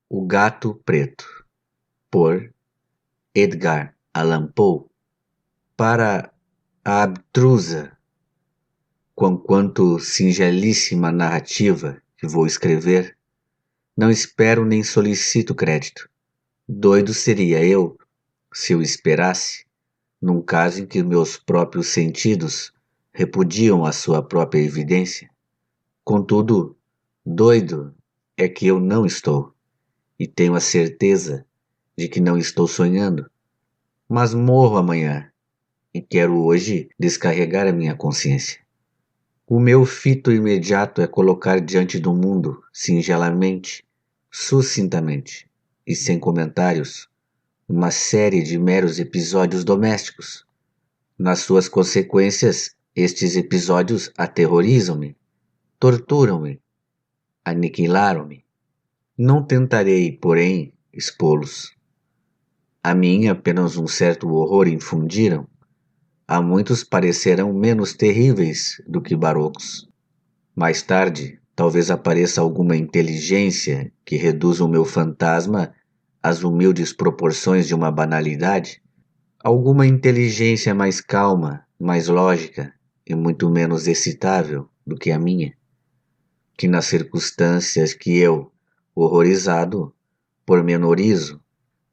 O Gato Preto, por Edgar Allan Poe. Para a abstrusa, quanto singelíssima narrativa que vou escrever, não espero nem solicito crédito. Doido seria eu se eu esperasse, num caso em que meus próprios sentidos repudiam a sua própria evidência. Contudo, doido é que eu não estou, e tenho a certeza de que não estou sonhando, mas morro amanhã e quero hoje descarregar a minha consciência. O meu fito imediato é colocar diante do mundo, singelamente, sucintamente e sem comentários, uma série de meros episódios domésticos. Nas suas consequências, estes episódios aterrorizam-me, torturam-me, aniquilaram-me. Não tentarei, porém, expô-los. A mim apenas um certo horror infundiram. A muitos parecerão menos terríveis do que barocos. Mais tarde, talvez apareça alguma inteligência que reduza o meu fantasma às humildes proporções de uma banalidade. Alguma inteligência mais calma, mais lógica e muito menos excitável do que a minha, que nas circunstâncias que eu, horrorizado, pormenorizo,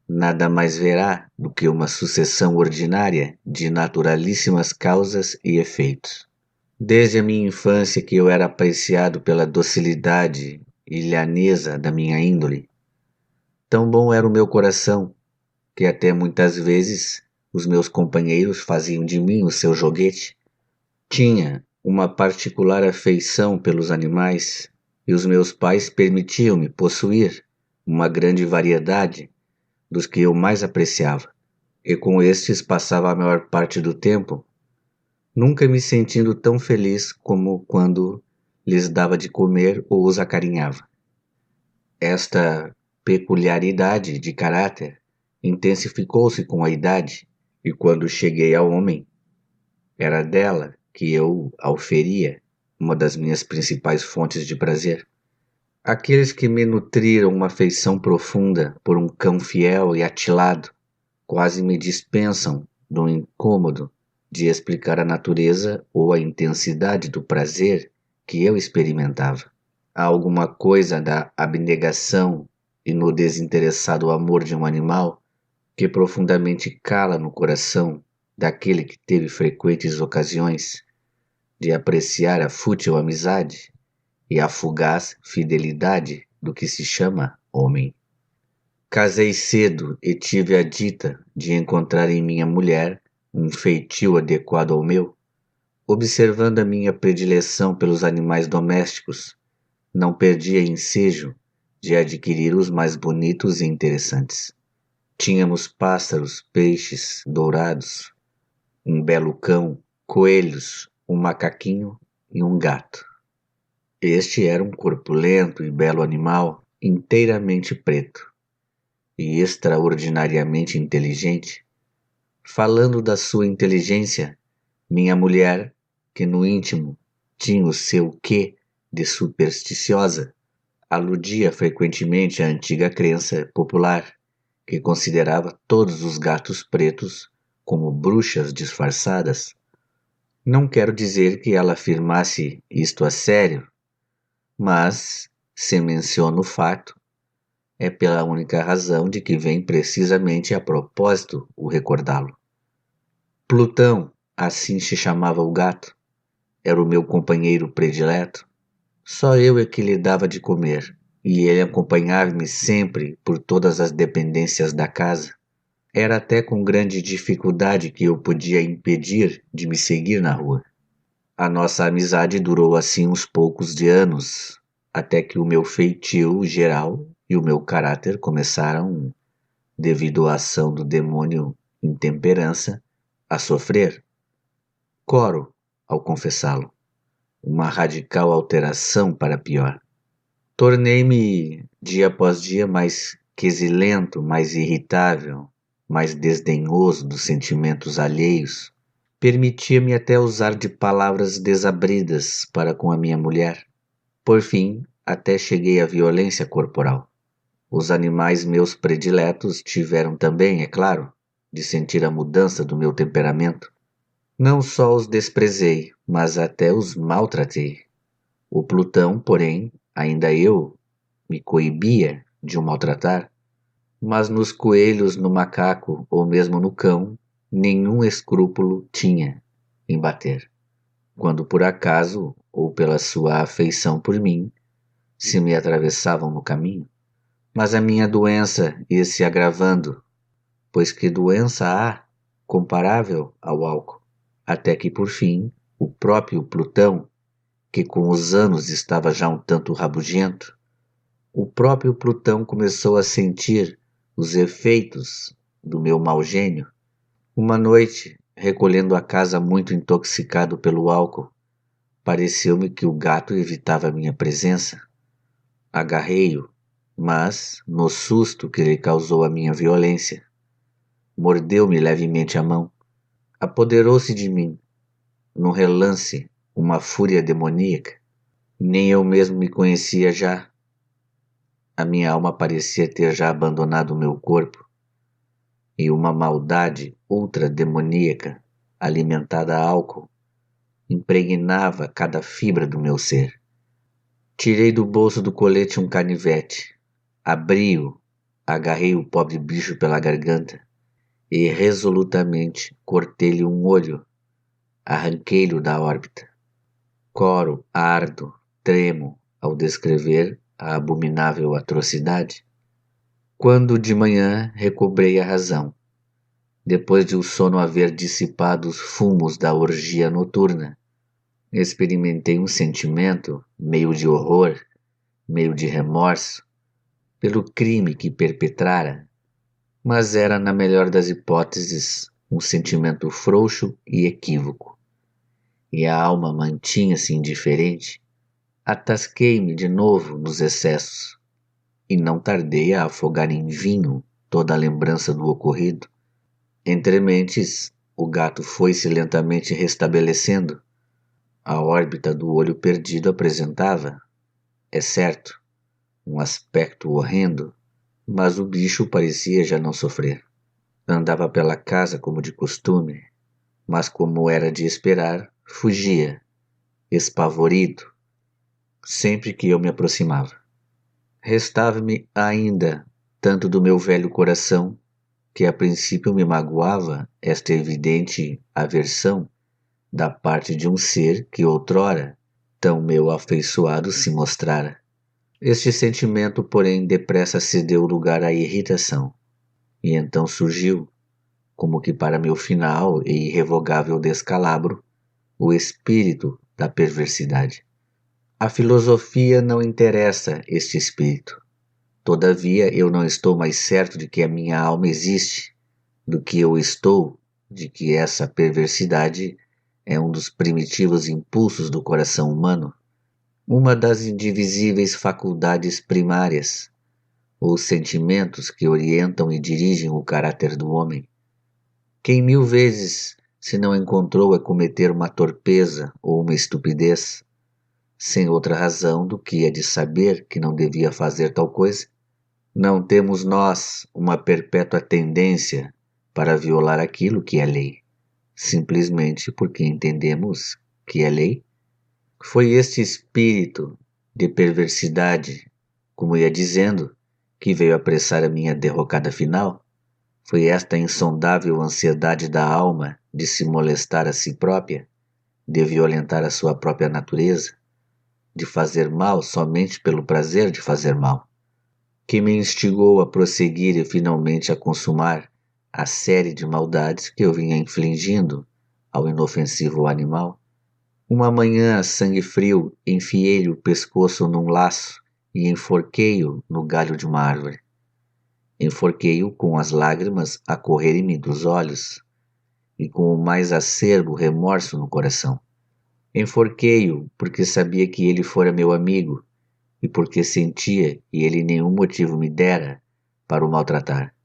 nada mais verá do que uma sucessão ordinária de naturalíssimas causas e efeitos. Desde a minha infância que eu era apreciado pela docilidade e lhaneza da minha índole. Tão bom era o meu coração, que até muitas vezes os meus companheiros faziam de mim o seu joguete. Tinha uma particular afeição pelos animais, e os meus pais permitiam-me possuir uma grande variedade dos que eu mais apreciava, e com estes passava a maior parte do tempo, nunca me sentindo tão feliz como quando lhes dava de comer ou os acarinhava. Esta peculiaridade de caráter intensificou-se com a idade, e quando cheguei ao homem, era dela que eu auferia uma das minhas principais fontes de prazer. Aqueles que me nutriram uma afeição profunda por um cão fiel e atilado quase me dispensam do incômodo de explicar a natureza ou a intensidade do prazer que eu experimentava. Há alguma coisa da abnegação e no desinteressado amor de um animal que profundamente cala no coração daquele que teve frequentes ocasiões de apreciar a fútil amizade e a fugaz fidelidade do que se chama homem. Casei cedo e tive a dita de encontrar em minha mulher um feitio adequado ao meu. Observando a minha predileção pelos animais domésticos, não perdia ensejo de adquirir os mais bonitos e interessantes. Tínhamos pássaros, peixes, dourados, um belo cão, coelhos, um macaquinho e um gato. Este era um corpulento e belo animal, inteiramente preto e extraordinariamente inteligente. Falando da sua inteligência, minha mulher, que no íntimo tinha o seu quê de supersticiosa, aludia frequentemente à antiga crença popular, que considerava todos os gatos pretos como bruxas disfarçadas. Não quero dizer que ela afirmasse isto a sério, mas, se menciono o fato, é pela única razão de que vem precisamente a propósito o recordá-lo. Plutão, assim se chamava o gato, era o meu companheiro predileto. Só eu é que lhe dava de comer, e ele acompanhava-me sempre por todas as dependências da casa. Era até com grande dificuldade que eu podia impedir de me seguir na rua. A nossa amizade durou assim uns poucos de anos, até que o meu feitio geral e o meu caráter começaram, devido à ação do demônio intemperança, a sofrer. Coro, ao confessá-lo, uma radical alteração para pior. Tornei-me, dia após dia, mais quesilento, mais irritável, mais desdenhoso dos sentimentos alheios. Permitia-me até usar de palavras desabridas para com a minha mulher. Por fim, até cheguei à violência corporal. Os animais meus prediletos tiveram também, é claro, de sentir a mudança do meu temperamento. Não só os desprezei, mas até os maltratei. O Plutão, porém, ainda eu me coibia de o maltratar, mas nos coelhos, no macaco ou mesmo no cão, nenhum escrúpulo tinha em bater. Quando por acaso, ou pela sua afeição por mim, se me atravessavam no caminho. Mas a minha doença ia se agravando, pois que doença há comparável ao álcool? Até que, por fim, o próprio Plutão, que com os anos estava já um tanto rabugento, o próprio Plutão começou a sentir os efeitos do meu mau gênio. Uma noite, recolhendo a casa muito intoxicado pelo álcool, pareceu-me que o gato evitava minha presença. Agarrei-o, mas, no susto que lhe causou a minha violência, mordeu-me levemente a mão. Apoderou-se de mim, num relance, uma fúria demoníaca. Nem eu mesmo me conhecia já. A minha alma parecia ter já abandonado o meu corpo, e uma maldade ultra-demoníaca, alimentada a álcool, impregnava cada fibra do meu ser. Tirei do bolso do colete um canivete, abri-o, agarrei o pobre bicho pela garganta e resolutamente cortei-lhe um olho, arranquei-lhe da órbita. Coro, ardo, tremo ao descrever a abominável atrocidade. Quando de manhã recobrei a razão, depois de o sono haver dissipado os fumos da orgia noturna, experimentei um sentimento, meio de horror, meio de remorso, pelo crime que perpetrara, mas era, na melhor das hipóteses, um sentimento frouxo e equívoco. E a alma mantinha-se indiferente. Atasquei-me de novo nos excessos, e não tardei a afogar em vinho toda a lembrança do ocorrido. Entre mentes, o gato foi-se lentamente restabelecendo. A órbita do olho perdido apresentava, é certo, um aspecto horrendo, mas o bicho parecia já não sofrer. Andava pela casa como de costume, mas como era de esperar, fugia, espavorido, sempre que eu me aproximava. Restava-me ainda tanto do meu velho coração, que a princípio me magoava esta evidente aversão da parte de um ser que outrora tão meu afeiçoado se mostrara. Este sentimento, porém, depressa cedeu lugar à irritação, e então surgiu, como que para meu final e irrevogável descalabro, o espírito da perversidade. A filosofia não interessa este espírito. Todavia, eu não estou mais certo de que a minha alma existe do que eu estou de que essa perversidade é um dos primitivos impulsos do coração humano, uma das indivisíveis faculdades primárias, ou sentimentos que orientam e dirigem o caráter do homem. Quem 1000 vezes se não encontrou a cometer uma torpeza ou uma estupidez, sem outra razão do que a de saber que não devia fazer tal coisa? Não temos nós uma perpétua tendência para violar aquilo que é lei, simplesmente porque entendemos que é lei? Foi este espírito de perversidade, como ia dizendo, que veio apressar a minha derrocada final? Foi esta insondável ansiedade da alma de se molestar a si própria, de violentar a sua própria natureza, de fazer mal somente pelo prazer de fazer mal, que me instigou a prosseguir e finalmente a consumar a série de maldades que eu vinha infligindo ao inofensivo animal? Uma manhã, a sangue frio, enfiei-lhe o pescoço num laço e enforquei-o no galho de uma árvore. Enforquei-o com as lágrimas a correrem-me dos olhos e com o mais acerbo remorso no coração. Enforquei-o porque sabia que ele fora meu amigo e porque sentia que ele nenhum motivo me dera para o maltratar.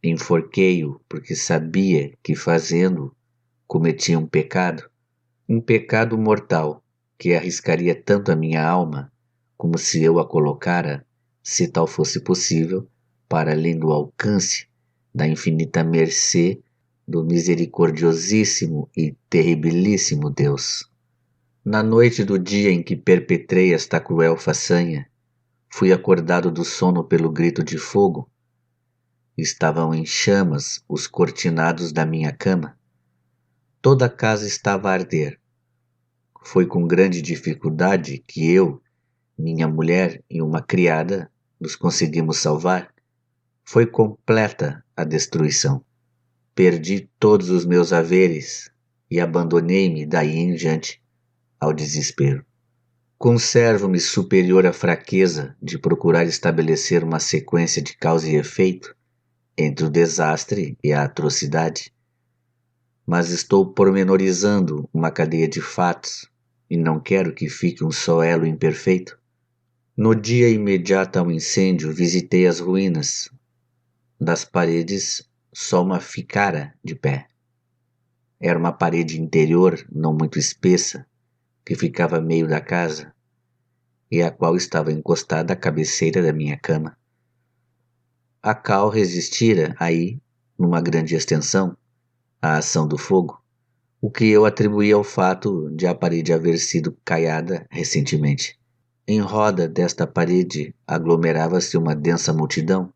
Enforquei-o porque sabia que, fazendo, cometia um pecado mortal que arriscaria tanto a minha alma como se eu a colocara se tal fosse possível, para além do alcance da infinita mercê do misericordiosíssimo e terribilíssimo Deus. Na noite do dia em que perpetrei esta cruel façanha, fui acordado do sono pelo grito de fogo. Estavam em chamas os cortinados da minha cama. Toda a casa estava a arder. Foi com grande dificuldade que eu, minha mulher e uma criada nos conseguimos salvar. Foi completa a destruição. Perdi todos os meus haveres e abandonei-me daí em diante ao desespero. Conservo-me superior à fraqueza de procurar estabelecer uma sequência de causa e efeito entre o desastre e a atrocidade, mas estou pormenorizando uma cadeia de fatos e não quero que fique um só elo imperfeito. No dia imediato ao incêndio, visitei as ruínas. Das paredes, só uma ficara de pé. Era uma parede interior, não muito espessa, que ficava a meio da casa, e a qual estava encostada à cabeceira da minha cama. A cal resistira aí, numa grande extensão, à ação do fogo, o que eu atribuí ao fato de a parede haver sido caiada recentemente. Em roda desta parede aglomerava-se uma densa multidão,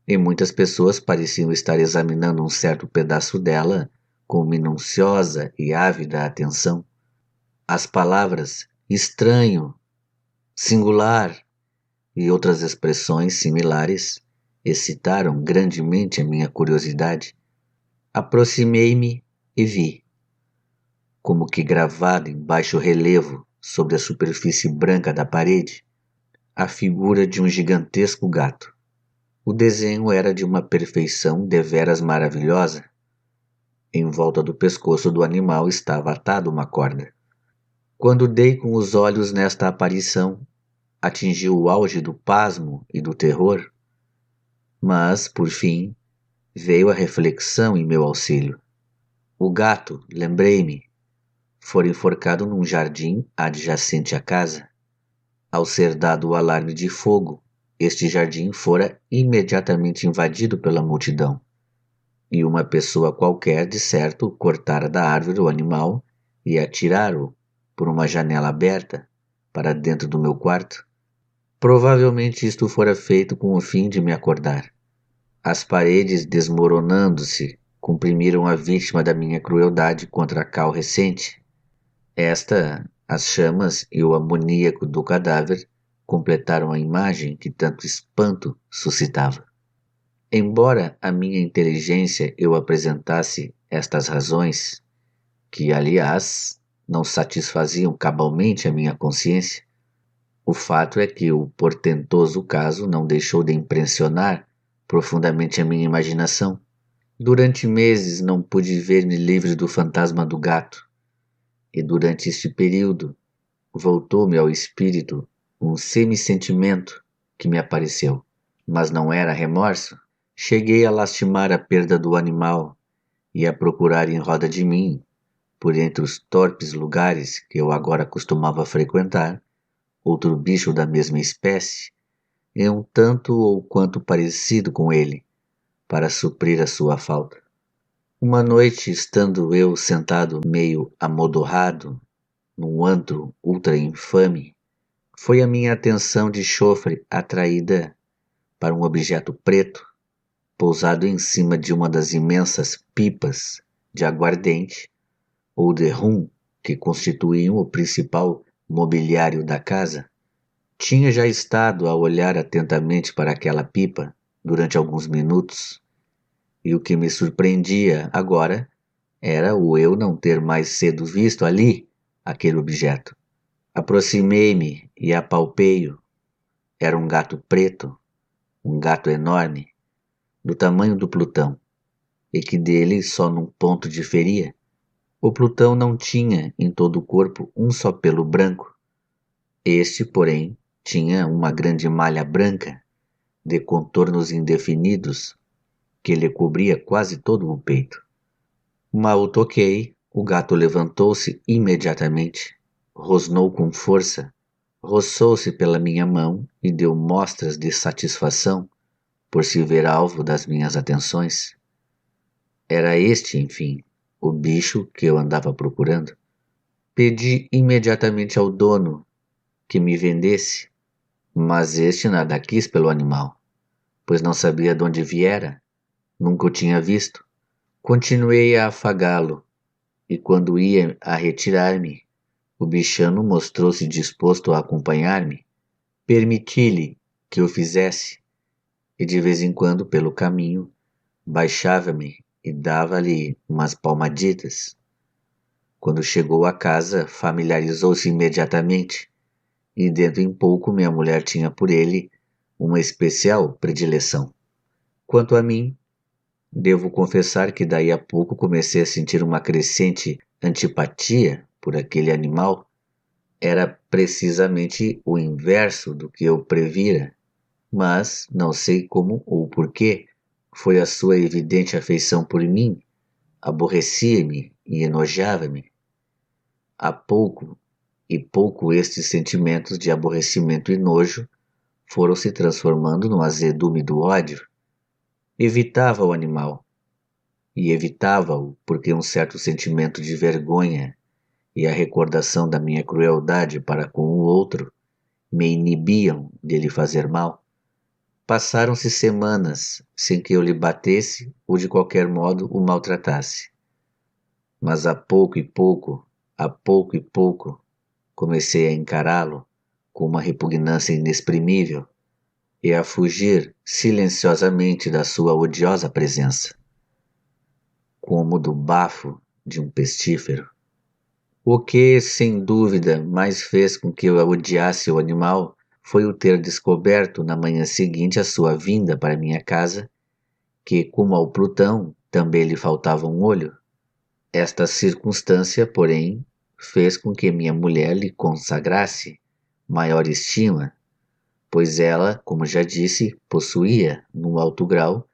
e muitas pessoas pareciam estar examinando um certo pedaço dela com minuciosa e ávida atenção. As palavras estranho, singular e outras expressões similares excitaram grandemente a minha curiosidade. Aproximei-me e vi, como que gravado em baixo relevo sobre a superfície branca da parede, a figura de um gigantesco gato. O desenho era de uma perfeição deveras maravilhosa. Em volta do pescoço do animal estava atada uma corda. Quando dei com os olhos nesta aparição, atingi o auge do pasmo e do terror, mas, por fim, veio a reflexão em meu auxílio. O gato, lembrei-me, fora enforcado num jardim adjacente à casa. Ao ser dado o alarme de fogo, este jardim fora imediatamente invadido pela multidão, e uma pessoa qualquer, de certo, cortara da árvore o animal e atirara-o por uma janela aberta para dentro do meu quarto. Provavelmente isto fora feito com o fim de me acordar. As paredes, desmoronando-se, comprimiram a vítima da minha crueldade contra a cal recente. As chamas e o amoníaco do cadáver completaram a imagem que tanto espanto suscitava. Embora a minha inteligência eu apresentasse estas razões, que, aliás, não satisfaziam cabalmente a minha consciência, o fato é que o portentoso caso não deixou de impressionar profundamente a minha imaginação. Durante meses não pude ver-me livre do fantasma do gato, e durante este período voltou-me ao espírito um semi-sentimento que me apareceu, mas não era remorso. Cheguei a lastimar a perda do animal e a procurar em roda de mim, por entre os torpes lugares que eu agora costumava frequentar, outro bicho da mesma espécie, e um tanto ou quanto parecido com ele, para suprir a sua falta. Uma noite, estando eu sentado meio amodorrado num antro ultra infame, foi a minha atenção de chofre atraída para um objeto preto, pousado em cima de uma das imensas pipas de aguardente ou de rum que constituíam o principal mobiliário da casa. Tinha já estado a olhar atentamente para aquela pipa durante alguns minutos, e o que me surpreendia agora era o eu não ter mais cedo visto ali aquele objeto. Aproximei-me e apalpei-o. Era um gato preto, um gato enorme, do tamanho do Plutão, e que dele só num ponto diferia. O Plutão não tinha em todo o corpo um só pelo branco. Este, porém, tinha uma grande malha branca, de contornos indefinidos, que lhe cobria quase todo o peito. Mal o toquei, o gato levantou-se imediatamente, rosnou com força, roçou-se pela minha mão e deu mostras de satisfação por se ver alvo das minhas atenções. Era este, enfim, o bicho que eu andava procurando. Pedi imediatamente ao dono que me vendesse, mas este nada quis pelo animal, pois não sabia de onde viera, nunca o tinha visto. Continuei a afagá-lo, e quando ia a retirar-me, o bichano mostrou-se disposto a acompanhar-me. Permiti-lhe que o fizesse, e de vez em quando, pelo caminho, baixava-me e dava-lhe umas palmaditas. Quando chegou a casa, familiarizou-se imediatamente, e dentro em pouco minha mulher tinha por ele uma especial predileção. Quanto a mim, devo confessar que daí a pouco comecei a sentir uma crescente antipatia por aquele animal. Era precisamente o inverso do que eu previra, mas não sei como ou porquê, foi a sua evidente afeição por mim, aborrecia-me e enojava-me. A pouco e pouco estes sentimentos de aborrecimento e nojo foram se transformando no azedume do ódio. Evitava o animal, e evitava-o porque um certo sentimento de vergonha e a recordação da minha crueldade para com o outro me inibiam de lhe fazer mal. Passaram-se semanas sem que eu lhe batesse ou de qualquer modo o maltratasse. Mas a pouco e pouco, comecei a encará-lo com uma repugnância inexprimível e a fugir silenciosamente da sua odiosa presença, como do bafo de um pestífero. O que, sem dúvida, mais fez com que eu odiasse o animal foi o ter descoberto na manhã seguinte a sua vinda para minha casa, que, como ao Plutão, também lhe faltava um olho. Esta circunstância, porém, fez com que minha mulher lhe consagrasse maior estima, pois ela, como já disse, possuía, num alto grau,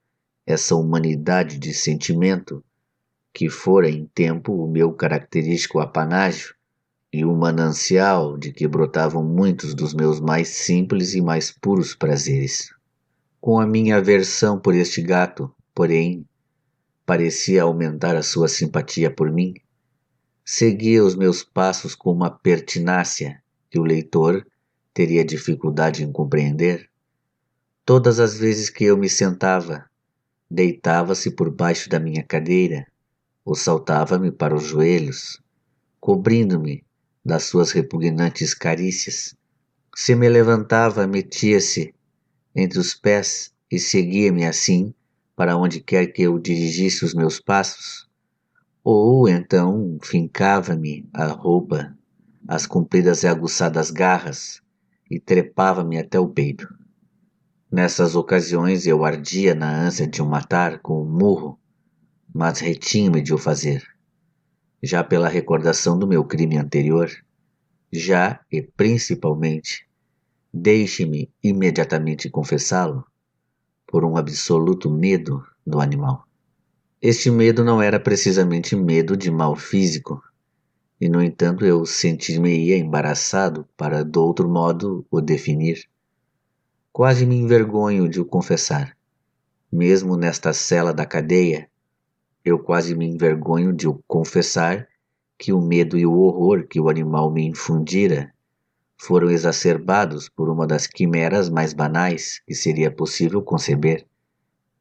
essa humanidade de sentimento que fora em tempo o meu característico apanágio e o manancial de que brotavam muitos dos meus mais simples e mais puros prazeres. Com a minha aversão por este gato, porém, parecia aumentar a sua simpatia por mim. Seguia os meus passos com uma pertinácia que o leitor teria dificuldade em compreender. Todas as vezes que eu me sentava, deitava-se por baixo da minha cadeira ou saltava-me para os joelhos, cobrindo-me das suas repugnantes carícias. Se me levantava, metia-se entre os pés e seguia-me assim para onde quer que eu dirigisse os meus passos. Ou então fincava-me a roupa, as compridas e aguçadas garras, e trepava-me até o peito. Nessas ocasiões eu ardia na ânsia de o matar com um murro, mas retinha-me de o fazer, já pela recordação do meu crime anterior, já e principalmente, deixe-me imediatamente confessá-lo, por um absoluto medo do animal. Este medo não era precisamente medo de mal físico, e no entanto eu sentir-me-ia embaraçado para de outro modo o definir. Quase me envergonho de o confessar. Mesmo nesta cela da cadeia, eu quase me envergonho de o confessar que o medo e o horror que o animal me infundira foram exacerbados por uma das quimeras mais banais que seria possível conceber.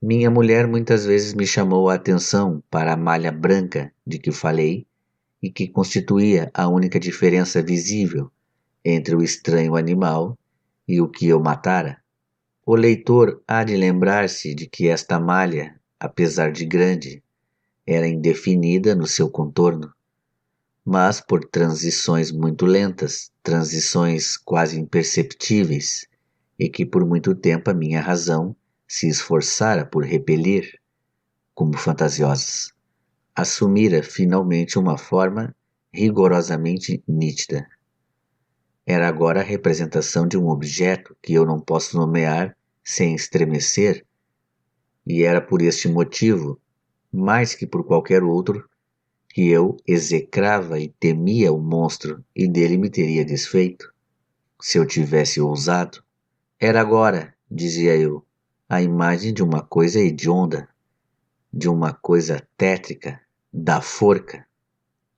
Minha mulher muitas vezes me chamou a atenção para a malha branca de que falei e que constituía a única diferença visível entre o estranho animal e o que eu matara. O leitor há de lembrar-se de que esta malha, apesar de grande, era indefinida no seu contorno, mas por transições muito lentas, transições quase imperceptíveis, e que por muito tempo a minha razão se esforçara por repelir, como fantasiosas, assumira finalmente uma forma rigorosamente nítida. Era agora a representação de um objeto que eu não posso nomear sem estremecer, e era por este motivo, mais que por qualquer outro, que eu execrava e temia o monstro e dele me teria desfeito. se eu tivesse ousado. Era agora, dizia eu, a imagem de uma coisa hedionda, de uma coisa tétrica, da forca.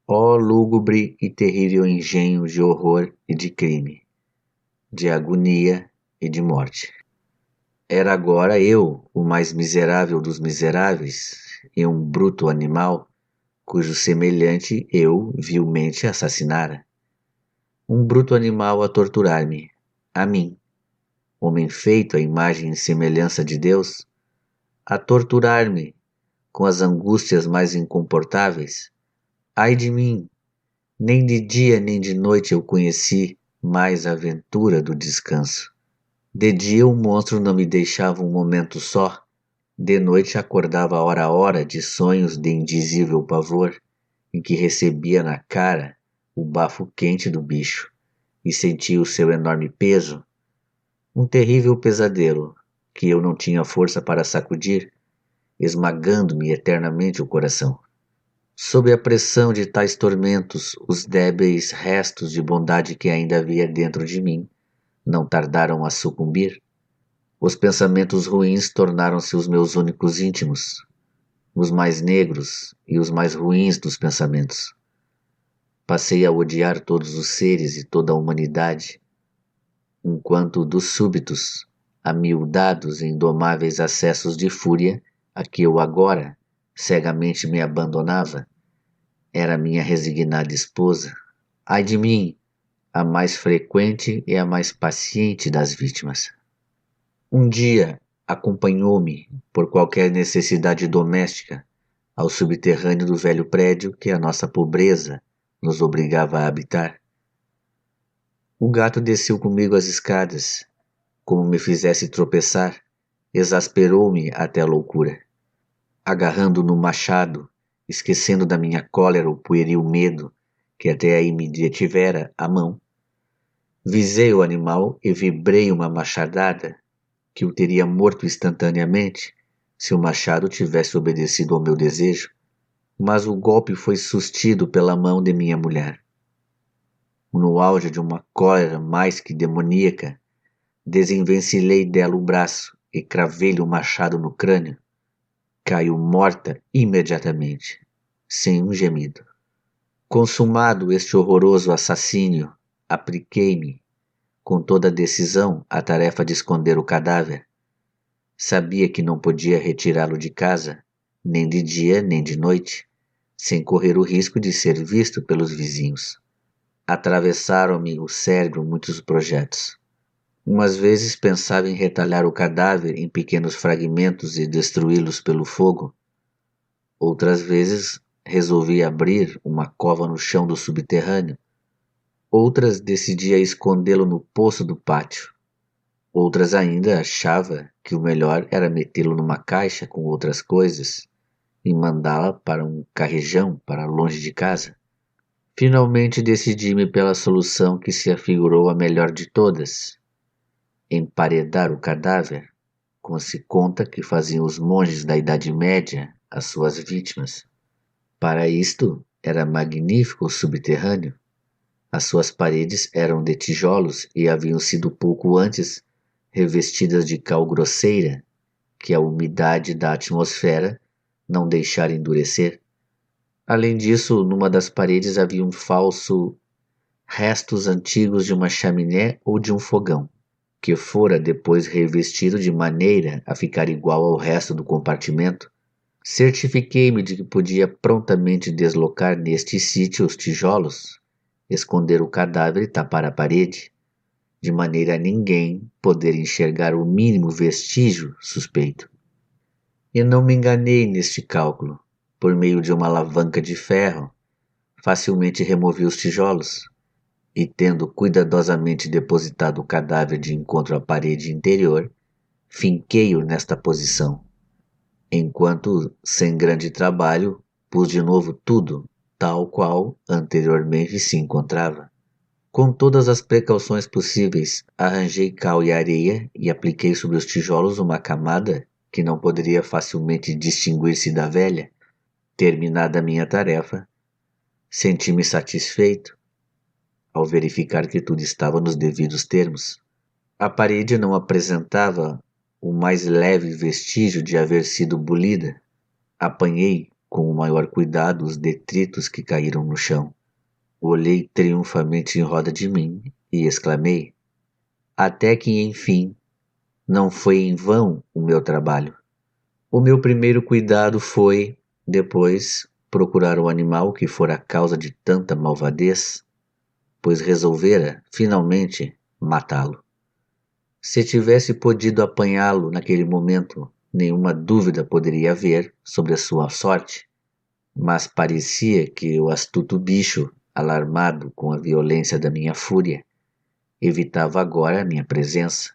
Ó lúgubre e terrível engenho de horror e de crime, de agonia e de morte. Era agora eu, o mais miserável dos miseráveis, e um bruto animal, cujo semelhante eu vilmente assassinara. Um bruto animal a torturar-me, a mim, homem feito à imagem e semelhança de Deus, a torturar-me com as angústias mais incomportáveis. Ai de mim! Nem de dia nem de noite eu conheci mais a aventura do descanso. De dia o monstro não me deixava um momento só, de noite acordava hora a hora de sonhos de indizível pavor, em que recebia na cara o bafo quente do bicho e sentia o seu enorme peso, um terrível pesadelo que eu não tinha força para sacudir, esmagando-me eternamente o coração. Sob a pressão de tais tormentos, os débeis restos de bondade que ainda havia dentro de mim não tardaram a sucumbir. Os pensamentos ruins tornaram-se os meus únicos íntimos, os mais negros e os mais ruins dos pensamentos. Passei a odiar todos os seres e toda a humanidade, enquanto dos súbitos, amiudados e indomáveis acessos de fúria a que eu agora cegamente me abandonava, era minha resignada esposa. Ai de mim, a mais frequente e a mais paciente das vítimas. Um dia acompanhou-me, por qualquer necessidade doméstica, ao subterrâneo do velho prédio que a nossa pobreza nos obrigava a habitar. O gato desceu comigo as escadas, como me fizesse tropeçar, exasperou-me até a loucura. Agarrando no machado, esquecendo da minha cólera o pueril medo que até aí me detivera a mão, visei o animal e vibrei uma machadada que o teria morto instantaneamente se o machado tivesse obedecido ao meu desejo, mas o golpe foi sustido pela mão de minha mulher. No auge de uma cólera mais que demoníaca, desenvencilhei dela o braço e cravei-lhe o machado no crânio. Caiu morta imediatamente, sem um gemido. Consumado este horroroso assassínio, apliquei-me, com toda a decisão, à tarefa de esconder o cadáver. Sabia que não podia retirá-lo de casa, nem de dia nem de noite, sem correr o risco de ser visto pelos vizinhos. Atravessaram-me o cérebro muitos projetos. Umas vezes pensava em retalhar o cadáver em pequenos fragmentos e destruí-los pelo fogo. Outras vezes resolvi abrir uma cova no chão do subterrâneo. Outras decidia escondê-lo no poço do pátio. Outras ainda achava que o melhor era metê-lo numa caixa com outras coisas e mandá-la para um carrejão para longe de casa. Finalmente decidi-me pela solução que se afigurou a melhor de todas: emparedar o cadáver, como se conta que faziam os monges da Idade Média às suas vítimas. Para isto era magnífico o subterrâneo. As suas paredes eram de tijolos e haviam sido pouco antes revestidas de cal grosseira, que a umidade da atmosfera não deixara endurecer. Além disso, numa das paredes havia um falso restos antigos de uma chaminé ou de um fogão, que fora depois revestido de maneira a ficar igual ao resto do compartimento. Certifiquei-me de que podia prontamente deslocar neste sítio os tijolos, esconder o cadáver e tapar a parede, de maneira a ninguém poder enxergar o mínimo vestígio suspeito. E não me enganei neste cálculo. Por meio de uma alavanca de ferro, facilmente removi os tijolos e, tendo cuidadosamente depositado o cadáver de encontro à parede interior, finquei-o nesta posição, enquanto, sem grande trabalho, pus de novo tudo tal qual anteriormente se encontrava. Com todas as precauções possíveis, arranjei cal e areia e apliquei sobre os tijolos uma camada que não poderia facilmente distinguir-se da velha. Terminada a minha tarefa, senti-me satisfeito. ao verificar que tudo estava nos devidos termos. A parede não apresentava o mais leve vestígio de haver sido bolida. Apanhei com o maior cuidado os detritos que caíram no chão. Olhei triunfalmente em roda de mim e exclamei: até que, enfim, não foi em vão o meu trabalho. O meu primeiro cuidado foi, depois, procurar o animal que fora a causa de tanta malvadez, pois resolvera, finalmente, matá-lo. Se tivesse podido apanhá-lo naquele momento, nenhuma dúvida poderia haver sobre a sua sorte, mas parecia que o astuto bicho, alarmado com a violência da minha fúria, evitava agora a minha presença.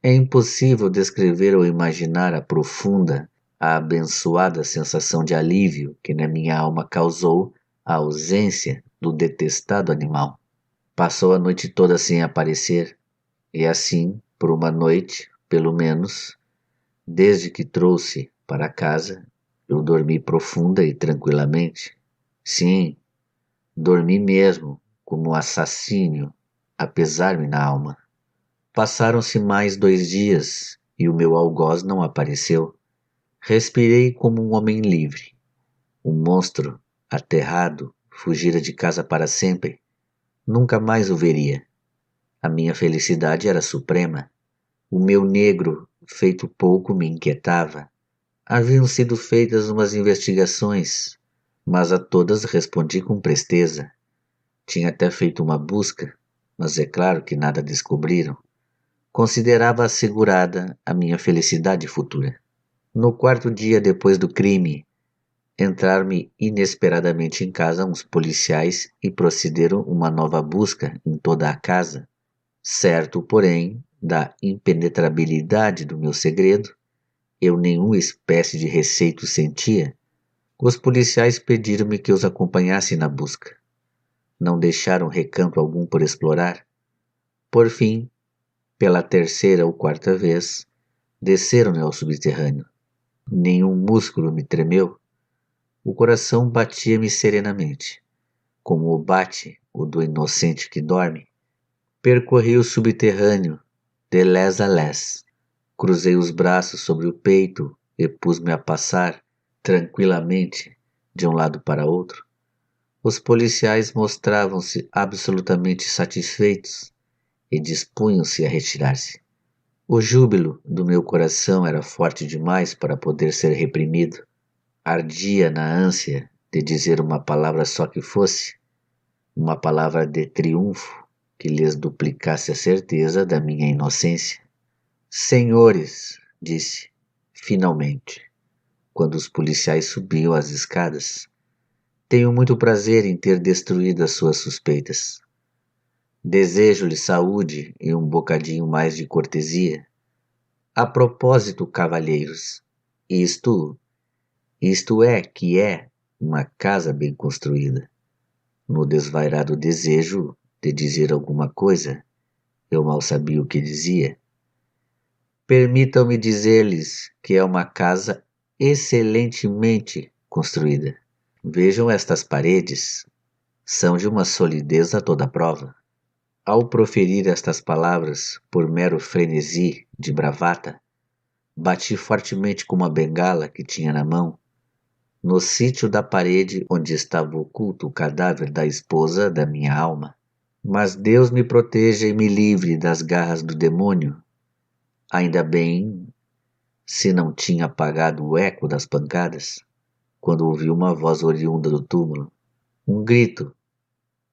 É impossível descrever ou imaginar a profunda, a abençoada sensação de alívio que na minha alma causou a ausência do detestado animal. Passou a noite toda sem aparecer, e assim, por uma noite, pelo menos, desde que trouxe para casa, eu dormi profunda e tranquilamente. Sim, dormi mesmo, como um assassínio, a pesar-me na alma. Passaram-se mais 2 dias e o meu algoz não apareceu. Respirei como um homem livre. O monstro, aterrado, fugira de casa para sempre. Nunca mais o veria. A minha felicidade era suprema. O meu negro, feito pouco, me inquietava. Haviam sido feitas umas investigações, mas a todas respondi com presteza. Tinha até feito uma busca, mas é claro que nada descobriram. Considerava assegurada a minha felicidade futura. No 4º dia depois do crime, entraram-me inesperadamente em casa uns policiais e procederam uma nova busca em toda a casa. Certo, porém, da impenetrabilidade do meu segredo, eu nenhuma espécie de receio sentia. Os policiais pediram-me que os acompanhasse na busca. Não deixaram recanto algum por explorar. Por fim, pela 3ª ou 4ª vez, desceram-me ao subterrâneo. Nenhum músculo me tremeu. O coração batia-me serenamente, como o bate o do inocente que dorme. Percorri o subterrâneo, de lés a lés. Cruzei os braços sobre o peito e pus-me a passar, tranquilamente, de um lado para outro. Os policiais mostravam-se absolutamente satisfeitos e dispunham-se a retirar-se. O júbilo do meu coração era forte demais para poder ser reprimido. Ardia na ânsia de dizer uma palavra só que fosse, uma palavra de triunfo que lhes duplicasse a certeza da minha inocência. Senhores, disse, finalmente, quando os policiais subiam as escadas, tenho muito prazer em ter destruído as suas suspeitas. Desejo-lhe saúde e um bocadinho mais de cortesia. A propósito, cavalheiros, isto é que é uma casa bem construída. No desvairado desejo de dizer alguma coisa, eu mal sabia o que dizia. Permitam-me dizer-lhes que é uma casa excelentemente construída. Vejam estas paredes, são de uma solidez a toda prova. Ao proferir estas palavras por mero frenesi de bravata, bati fortemente com uma bengala que tinha na mão, no sítio da parede onde estava oculto o cadáver da esposa da minha alma. Mas Deus me proteja e me livre das garras do demônio. Ainda bem, se não tinha apagado o eco das pancadas, quando ouvi uma voz oriunda do túmulo. Um grito,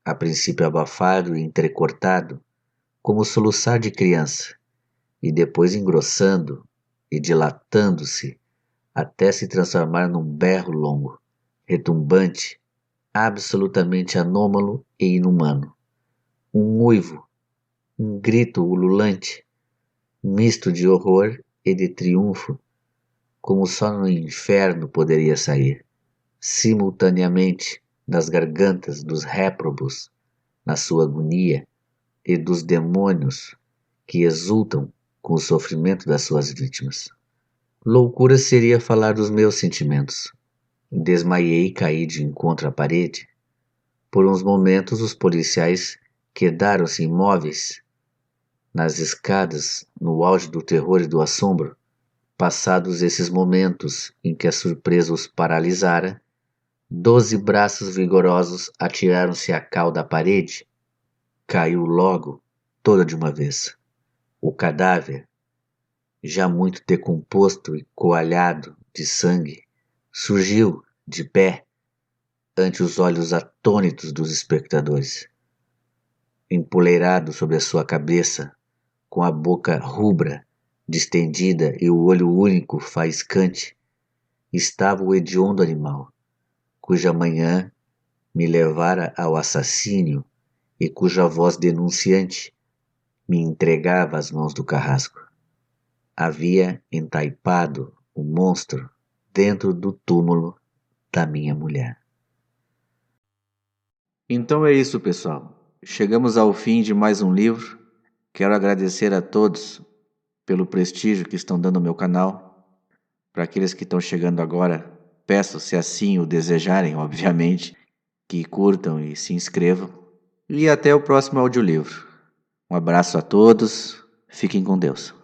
a princípio abafado e entrecortado, como soluçar de criança, e depois engrossando e dilatando-se até se transformar num berro longo, retumbante, absolutamente anômalo e inumano. Um uivo, um grito ululante, misto de horror e de triunfo, como só no inferno poderia sair, simultaneamente das gargantas dos réprobos na sua agonia e dos demônios que exultam com o sofrimento das suas vítimas. Loucura seria falar dos meus sentimentos. Desmaiei e caí de encontro à parede. Por uns momentos os policiais quedaram-se imóveis nas escadas, no auge do terror e do assombro. Passados esses momentos em que a surpresa os paralisara, 12 braços vigorosos atiraram-se à cal da parede. Caiu logo, toda de uma vez. O cadáver, já muito decomposto e coalhado de sangue, surgiu de pé ante os olhos atônitos dos espectadores. Empoleirado sobre a sua cabeça, com a boca rubra, distendida e o olho único faiscante, estava o hediondo animal, cuja manhã me levara ao assassínio e cuja voz denunciante me entregava às mãos do carrasco. Havia entaipado o monstro dentro do túmulo da minha mulher. Então é isso, pessoal. Chegamos ao fim de mais um livro. Quero agradecer a todos pelo prestígio que estão dando ao meu canal. Para aqueles que estão chegando agora, peço, se assim o desejarem, obviamente, que curtam e se inscrevam. E até o próximo audiolivro. Um abraço a todos. Fiquem com Deus.